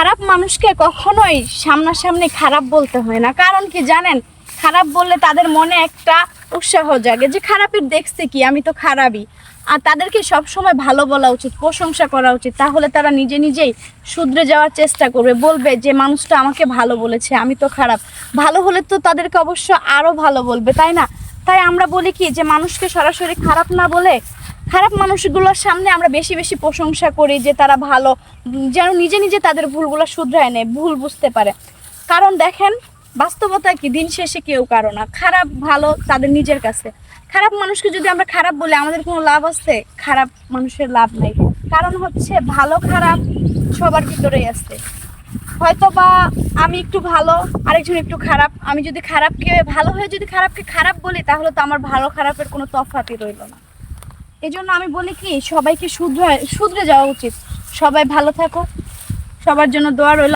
খারাপ মানুষকে কখনোই সামনাসামনি খারাপ বলতে হয় না। কারণ কি জানেন, খারাপ বললে তাদের মনে একটা উৎসাহ জাগে যে খারাপের দেখছে কি, আমি তো খারাপই। আর তাদেরকে সবসময় ভালো বলা উচিত, প্রশংসা করা উচিত। তাহলে তারা নিজে নিজেই শুধরে যাওয়ার চেষ্টা করবে, বলবে যে মানুষটা আমাকে ভালো বলেছে, আমি তো খারাপ। ভালো হলে তো তাদেরকে অবশ্য আরও ভালো বলবে, তাই না? তাই আমরা বলি কি যে মানুষকে সরাসরি খারাপ না বলে খারাপ মানুষগুলোর সামনে আমরা বেশি বেশি প্রশংসা করি যে তারা ভালো, যেন নিজে নিজে তাদের ভুলগুলো শুধরায় নেয়, ভুল বুঝতে পারে। কারণ দেখেন, বাস্তবতা কি, দিন শেষে কেউ কারো না, খারাপ ভালো তাদের নিজের কাছে। খারাপ মানুষকে যদি আমরা খারাপ বলি আমাদের কোনো লাভ আছে? খারাপ মানুষের লাভ নাই। কারণ হচ্ছে ভালো খারাপ সবার ভিতরেই আছে। হয়তো বা আমি একটু ভালো, আরেকজন একটু খারাপ। আমি যদি খারাপকে ভালো হয়ে যদি খারাপকে খারাপ বলি, তাহলে তো আমার ভালো খারাপের কোনো তফাৎই রইল না। এই জন্য আমি বলি কি, সবাইকে শুধরে যাওয়া উচিত। সবাই ভালো থাকো, সবার জন্য দোয়া রইল।